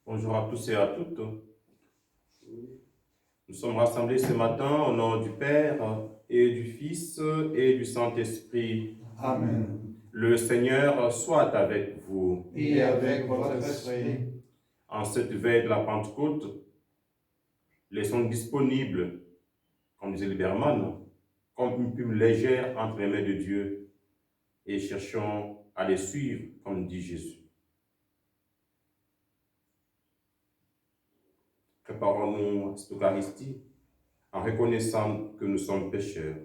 Bonjour à tous et à toutes. Nous sommes rassemblés ce matin au nom du Père et du Fils et du Saint-Esprit. Amen. Le Seigneur soit avec vous. Et avec votre esprit. En cette veille de la Pentecôte, laissons disponibles, comme disait Liberman, comme une plume légère entre les mains de Dieu et cherchons à les suivre, comme dit Jésus. Préparons-nous à cette Eucharistie en reconnaissant que nous sommes pécheurs.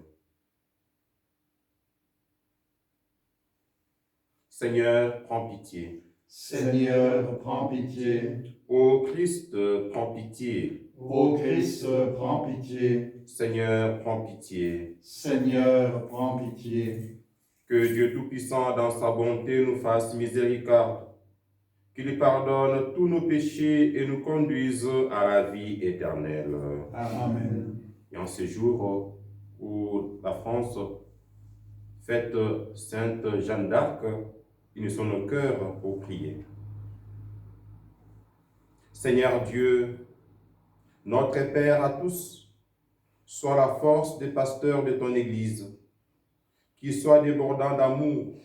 Seigneur, prends pitié. Seigneur, prends pitié. Ô Christ, prends pitié. Ô Christ, prends pitié. Seigneur, prends pitié. Seigneur, prends pitié. Que Dieu Tout-Puissant, dans sa bonté, nous fasse miséricorde, qu'il pardonne tous nos péchés et nous conduise à la vie éternelle. Amen. Et en ce jour où la France fête Sainte Jeanne d'Arc, unissons nos cœurs pour prier. Seigneur Dieu, notre Père à tous, sois la force des pasteurs de ton Église, qui soit débordant d'amour.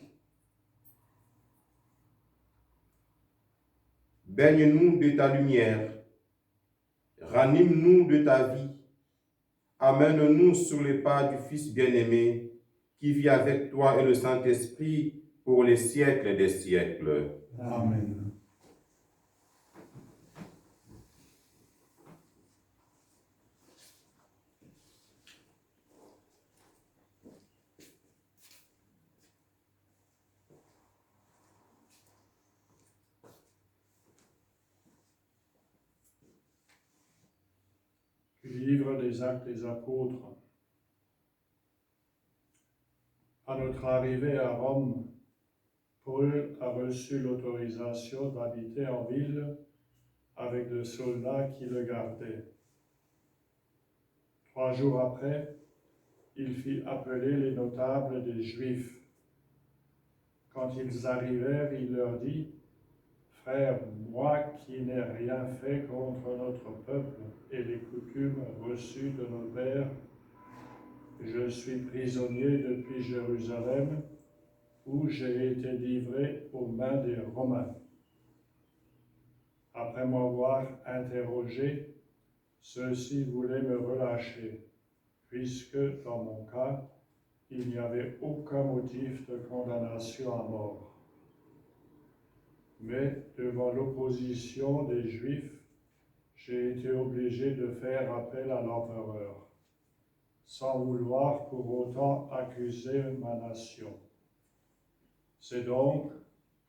Baigne-nous de ta lumière, ranime-nous de ta vie, amène-nous sur les pas du Fils bien-aimé, qui vit avec toi et le Saint-Esprit pour les siècles des siècles. Amen. Livre des Actes des Apôtres. À notre arrivée à Rome, Paul a reçu l'autorisation d'habiter en ville avec des soldats qui le gardaient. 3 jours après, il fit appeler les notables des Juifs. Quand ils arrivèrent, il leur dit: « Frères, moi qui n'ai rien fait contre notre peuple et les coutumes reçues de nos pères, je suis prisonnier depuis Jérusalem, où j'ai été livré aux mains des Romains. Après m'avoir interrogé, ceux-ci voulaient me relâcher, puisque dans mon cas, il n'y avait aucun motif de condamnation à mort. Mais devant l'opposition des Juifs, j'ai été obligé de faire appel à l'empereur, sans vouloir pour autant accuser ma nation. C'est donc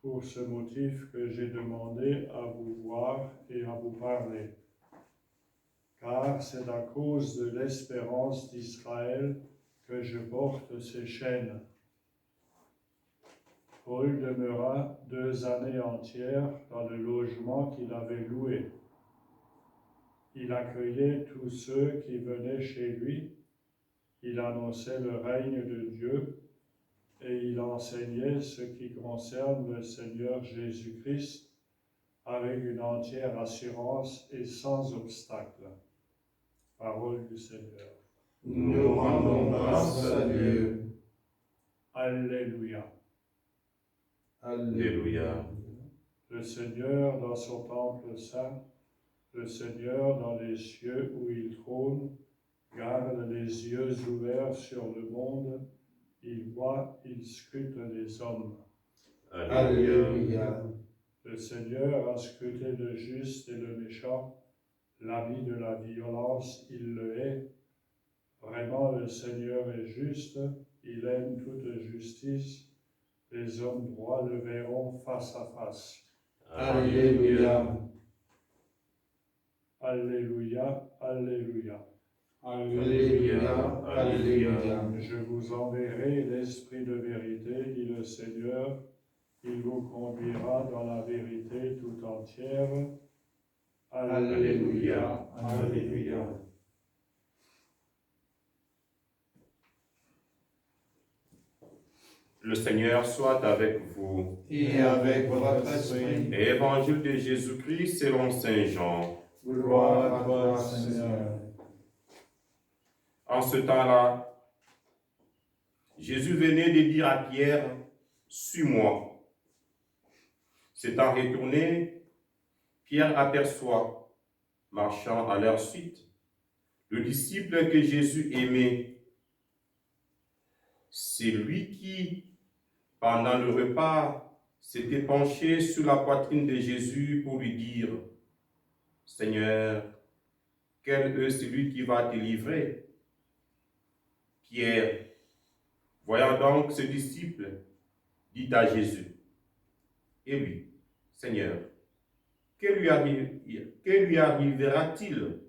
pour ce motif que j'ai demandé à vous voir et à vous parler, car c'est à cause de l'espérance d'Israël que je porte ces chaînes. » Paul demeura 2 années entières dans le logement qu'il avait loué. Il accueillait tous ceux qui venaient chez lui, il annonçait le règne de Dieu, et il enseignait ce qui concerne le Seigneur Jésus-Christ avec une entière assurance et sans obstacle. Parole du Seigneur. Nous rendons grâce à Dieu. Alléluia. Alléluia. Le Seigneur dans son temple saint, le Seigneur dans les cieux où il trône, garde les yeux ouverts sur le monde. Il voit, il scrute les hommes. Alléluia. Le Seigneur a scruté le juste et le méchant, l'ami de la violence, il le hait. Vraiment, le Seigneur est juste, il aime toute justice. Les hommes droits le verront face à face. Alléluia. Alléluia, alléluia. Alléluia. Alléluia. Je vous enverrai l'Esprit de vérité, dit le Seigneur. Il vous conduira dans la vérité tout entière. Alléluia. Alléluia. Le Seigneur soit avec vous. Et avec votre esprit. Évangile de Jésus-Christ selon Saint Jean. Gloire à toi, Seigneur. En ce temps-là, Jésus venait de dire à Pierre, « Suis-moi ». S'étant retourné, Pierre aperçoit, marchant à leur suite, le disciple que Jésus aimait. C'est lui qui, pendant le repas, s'était penché sur la poitrine de Jésus pour lui dire, « Seigneur, quel est celui qui va te livrer ?» Pierre, voyant donc ce disciple, dit à Jésus, « Et lui, Seigneur, que lui arrivera-t-il »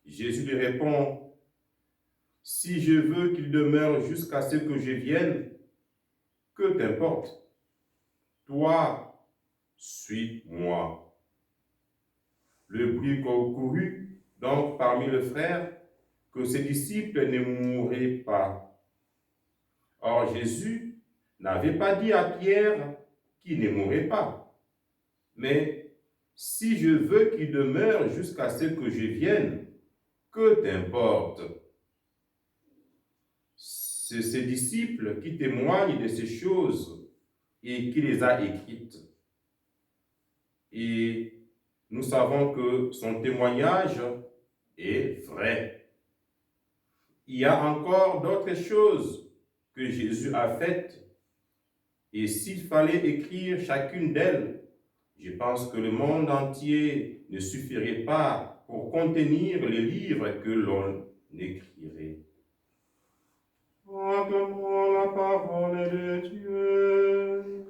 Jésus lui répond, « Si je veux qu'il demeure jusqu'à ce que je vienne, que t'importe? Toi, suis-moi. » Le bruit courut donc parmi les frères que ses disciples ne mourraient pas. Or Jésus n'avait pas dit à Pierre qu'il ne mourrait pas, mais « Si je veux qu'il demeure jusqu'à ce que je vienne, que t'importe ?» C'est ses disciples qui témoignent de ces choses et qui les a écrites. Et nous savons que son témoignage est vrai. Il y a encore d'autres choses que Jésus a faites, et s'il fallait écrire chacune d'elles, je pense que le monde entier ne suffirait pas pour contenir les livres que l'on écrirait. Acclamons la parole de Dieu.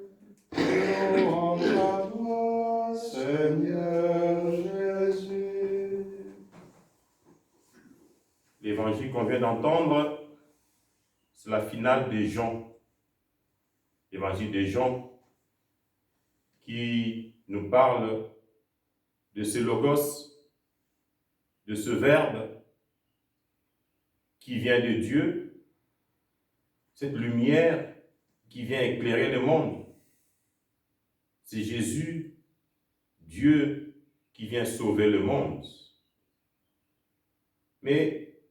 Louange à toi, Seigneur Jésus. L'évangile qu'on vient d'entendre, c'est la finale de Jean. L'évangile de Jean qui nous parle de ce logos, de ce verbe qui vient de Dieu, cette lumière qui vient éclairer le monde. C'est Jésus, Dieu, qui vient sauver le monde. Mais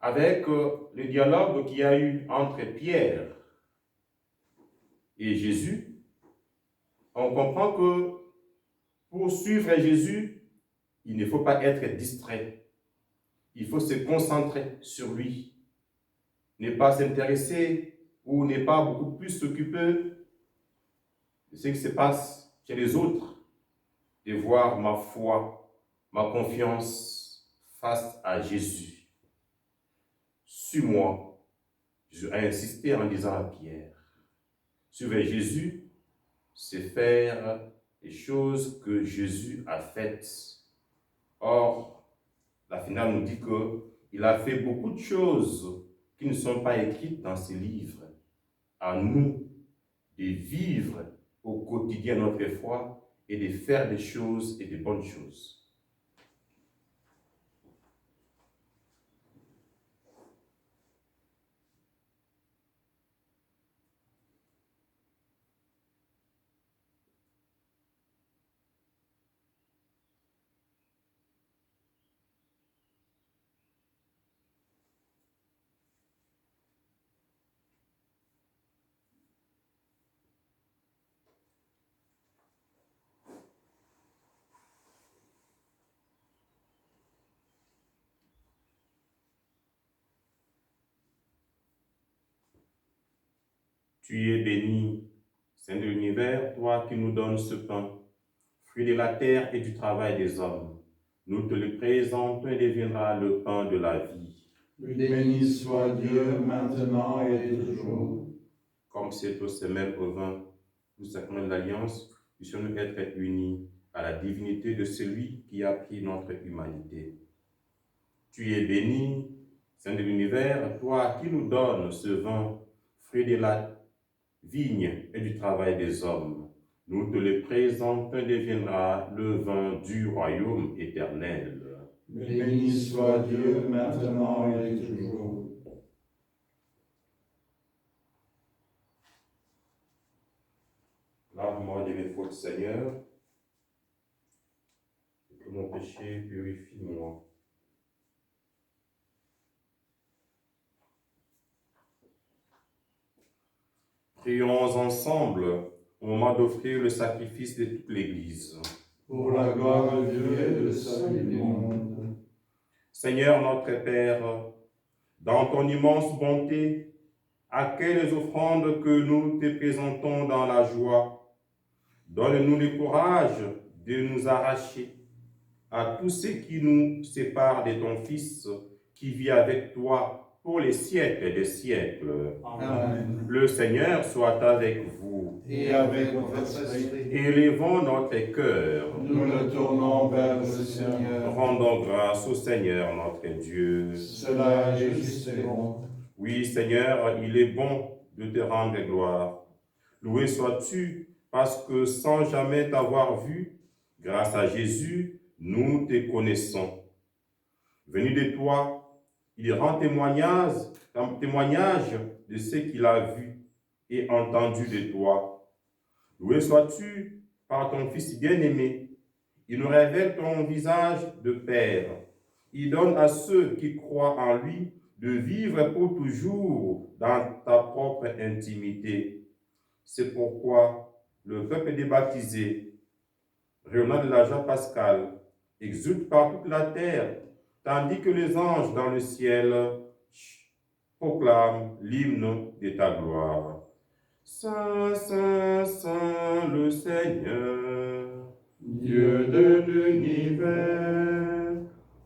avec le dialogue qu'il y a eu entre Pierre et Jésus, on comprend que pour suivre Jésus, il ne faut pas être distrait. Il faut se concentrer sur lui. Ne pas s'intéresser ou ne pas beaucoup plus s'occuper de ce qui se passe chez les autres, de voir ma foi, ma confiance face à Jésus. Suis-moi. Jésus a insisté en disant à Pierre, suivre Jésus, c'est faire les choses que Jésus a faites. Or, la finale nous dit qu'il a fait beaucoup de choses qui ne sont pas écrites dans ces livres. À nous de vivre au quotidien notre foi et de faire des choses et de bonnes choses. Tu es béni, Saint de l'univers, toi qui nous donnes ce pain, fruit de la terre et du travail des hommes. Nous te le présentons et deviendra le pain de la vie. Béni soit Dieu maintenant et toujours. Comme cette eau se mêle au vin, nous sacrement de l'alliance, puissions-nous être unis à la divinité de celui qui a pris notre humanité. Tu es béni, Saint de l'univers, toi qui nous donnes ce vin, fruit de la vigne et du travail des hommes. Nous te le présentons et deviendra le vin du royaume éternel. Béni soit Dieu maintenant et toujours. Lave-moi de mes fautes, Seigneur, et que mon péché purifie-moi. Prions ensemble au moment d'offrir le sacrifice de toute l'Église. Pour la gloire de Dieu et le salut du monde. Seigneur notre Père, dans ton immense bonté, accueille les offrandes que nous te présentons dans la joie. Donne-nous le courage de nous arracher à tout ce qui nous sépare de ton Fils, qui vit avec toi pour les siècles des siècles. Amen. Le Seigneur soit avec vous. Et avec votre esprit, Élevons notre cœur. nous le tournons vers le Seigneur. Rendons grâce au Seigneur notre Dieu. Cela est juste et bon. Oui, Seigneur, il est bon de te rendre gloire. Loué sois-tu, parce que sans jamais t'avoir vu, grâce à Jésus, nous te connaissons. Venu de toi, il rend témoignage de ce qu'il a vu et entendu de toi. Loué sois-tu par ton Fils bien-aimé. Il nous révèle ton visage de Père. Il donne à ceux qui croient en lui de vivre pour toujours dans ta propre intimité. C'est pourquoi le peuple des baptisés, rayonnant de la joie pascale, exulte par toute la terre, tandis que les anges dans le ciel proclament l'hymne de ta gloire. Saint, Saint, Saint, le Seigneur, Dieu de l'univers,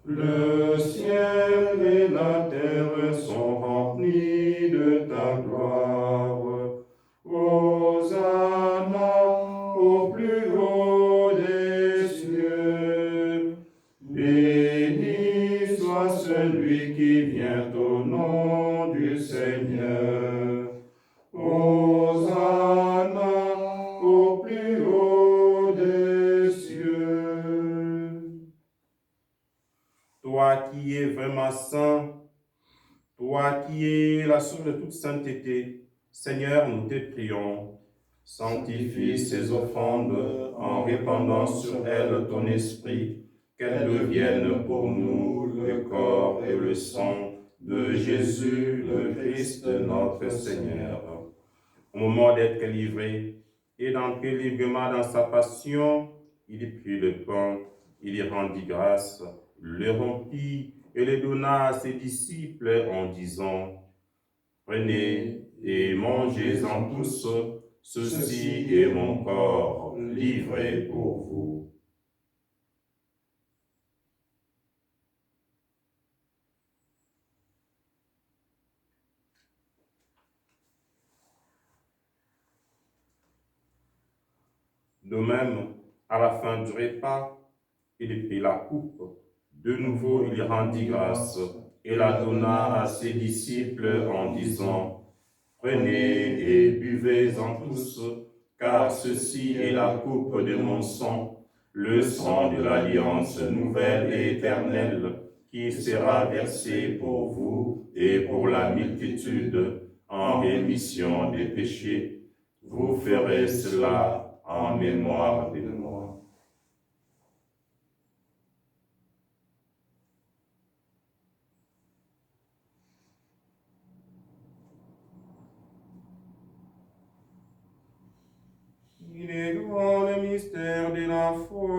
le ciel et la terre sont remplis de ta gloire. Hosanna au plus haut des cieux. Béni soit celui qui vient au nom du Seigneur. Hosanna au plus haut des cieux. Toi qui es vraiment saint, toi qui es la source de toute sainteté, Seigneur, nous te prions. Sanctifie ces offrandes en répandant sur elles ton esprit, qu'elles deviennent pour nous le corps et le sang de Jésus, le Christ, notre Seigneur. Au moment d'être livré et d'entrer librement dans sa passion, il prit le pain, il y rendit grâce, le rompit et le donna à ses disciples en disant: Prenez et mangez-en tous, ceci est mon corps livré pour vous. De même, à la fin du repas, il prit la coupe. De nouveau, il rendit grâce et la donna à ses disciples en disant: Prenez et buvez-en tous, car ceci est la coupe de mon sang, le sang de l'alliance nouvelle et éternelle, qui sera versé pour vous et pour la multitude en rémission des péchés. Vous ferez cela en mémoire de moi. Il est grand le mystère de la foi.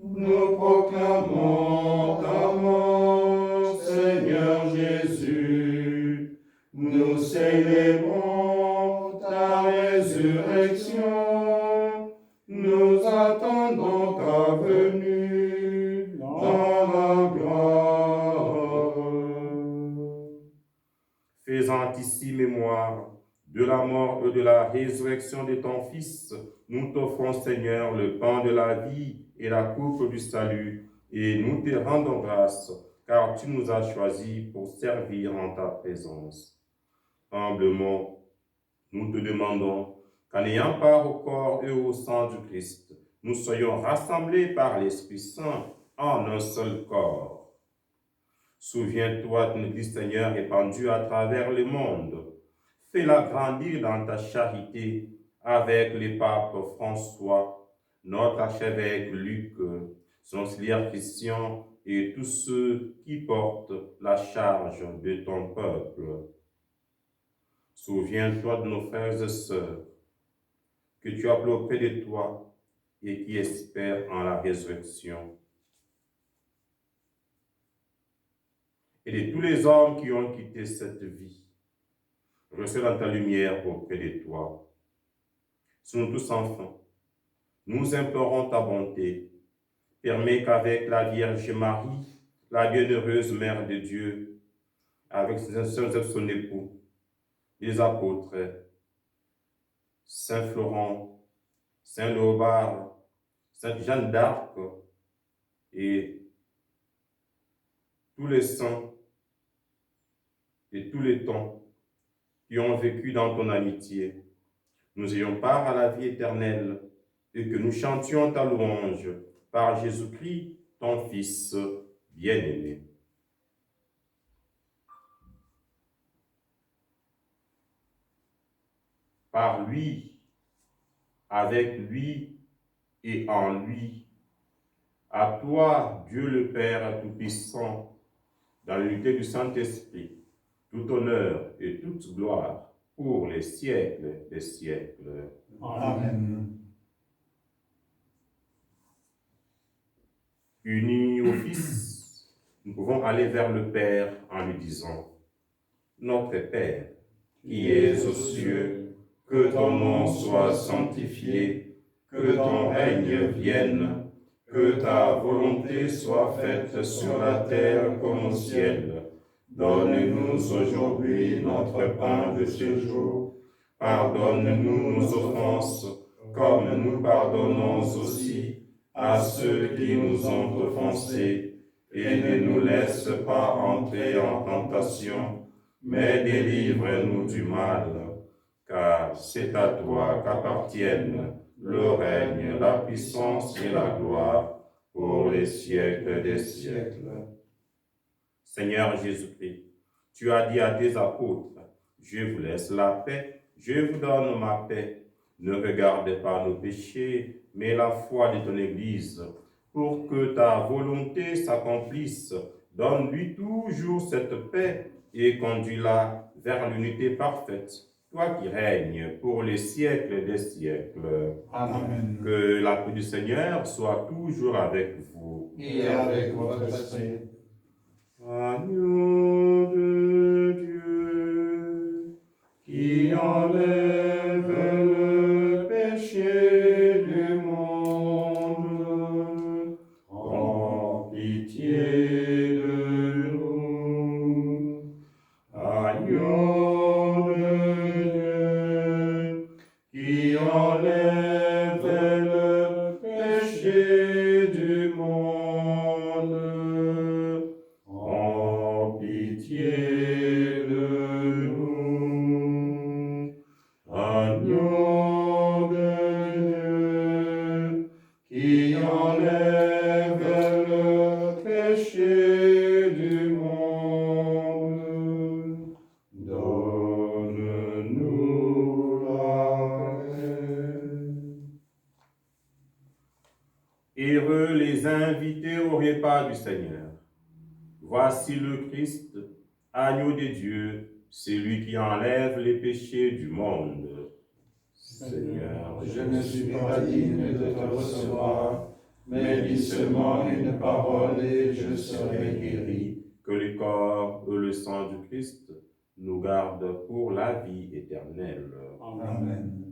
Nous proclamons ta mort, Seigneur Jésus. Nous célébrons ta résurrection. Nous attendons ta venue dans la gloire. Faisant ici mémoire de la mort et de la résurrection de ton Fils, nous t'offrons, Seigneur, le pain de la vie et la coupe du salut, et nous te rendons grâce, car tu nous as choisis pour servir en ta présence. Humblement, nous te demandons qu'en ayant part au corps et au sang du Christ, nous soyons rassemblés par l'Esprit Saint en un seul corps. Souviens-toi de ton Église, Seigneur, répandue à travers le monde. Fais-la grandir dans ta charité, avec les papes François, notre archevêque Luc, son auxiliaire Christian et tous ceux qui portent la charge de ton peuple. Souviens-toi de nos frères et sœurs que tu as appelés auprès de toi et qui espèrent en la résurrection. Et de tous les hommes qui ont quitté cette vie, reçois dans ta lumière auprès de toi. Sur nous tous enfants, nous implorons ta bonté. Permets qu'avec la Vierge Marie, la bienheureuse Mère de Dieu, avec son époux, les apôtres, Saint Florent, Saint Léobard, Sainte Jeanne d'Arc et tous les saints et tous les temps qui ont vécu dans ton amitié, nous ayons part à la vie éternelle et que nous chantions ta louange par Jésus-Christ, ton Fils bien-aimé. Par lui, avec lui et en lui, à toi, Dieu le Père Tout-Puissant, dans l'unité du Saint-Esprit, tout honneur et toute gloire pour les siècles des siècles. Amen. Unis au Fils, nous pouvons aller vers le Père en lui disant: Notre Père, qui es aux cieux, que ton nom soit sanctifié, que ton règne vienne, que ta volonté soit faite sur la terre comme au ciel. Donne-nous aujourd'hui notre pain de ce jour. Pardonne-nous nos offenses, comme nous pardonnons aussi à ceux qui nous ont offensés, et ne nous laisse pas entrer en tentation, mais délivre-nous du mal. Car c'est à toi qu'appartiennent le règne, la puissance et la gloire pour les siècles des siècles. Seigneur Jésus-Christ, tu as dit à tes apôtres: je vous laisse la paix, je vous donne ma paix. Ne regarde pas nos péchés, mais la foi de ton Église, pour que ta volonté s'accomplisse. Donne-lui toujours cette paix et conduis-la vers l'unité parfaite, toi qui règnes pour les siècles des siècles. Amen. Que la paix du Seigneur soit toujours avec vous. Et avec votre esprit. Agneau de Dieu, qui enlève le péché du monde, prends pitié de nous. Agneau de Dieu, qui enlève le péché du monde, prends pitié de nous. Agneau de Dieu, qui enlève le péché du monde, donne-nous la paix. Heureux les invités au repas du Seigneur. Voici le Christ, agneau de Dieu, celui qui enlève les péchés du monde. Seigneur, Je ne suis pas digne de te recevoir, mais dis seulement une parole et je serai guéri. que le corps et le sang du Christ nous gardent pour la vie éternelle. Amen.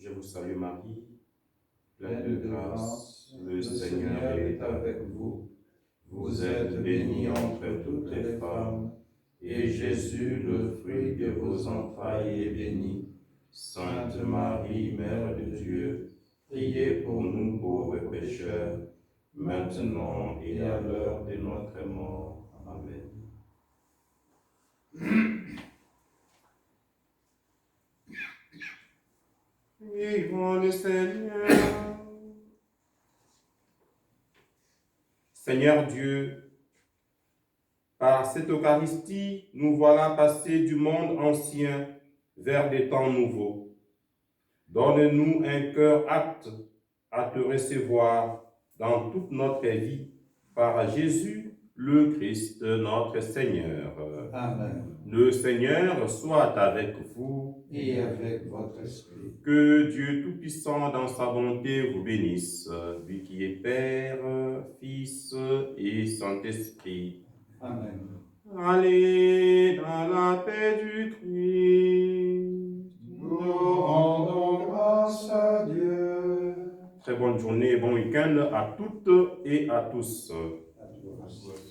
Je vous salue Marie, pleine de grâce, le Seigneur est avec vous. Vous êtes bénie entre toutes les femmes, et Jésus, le fruit de vos entrailles, est béni. Sainte Marie, Mère de Dieu, priez pour nous pauvres pécheurs, maintenant et à l'heure de notre mort. Amen. Vivons le Seigneur. Seigneur Dieu, par cette Eucharistie, nous voilà passés du monde ancien vers des temps nouveaux. Donne-nous un cœur apte à te recevoir dans toute notre vie, par Jésus, le Christ, notre Seigneur. Amen. Le Seigneur soit avec vous. Et avec votre esprit. Que Dieu Tout-Puissant, dans sa bonté, vous bénisse, lui qui est Père, Fils et Saint-Esprit. Amen. Allez dans la paix du Christ. Nous rendons grâce à Dieu. Très bonne journée et bon week-end à toutes et à tous. À tous.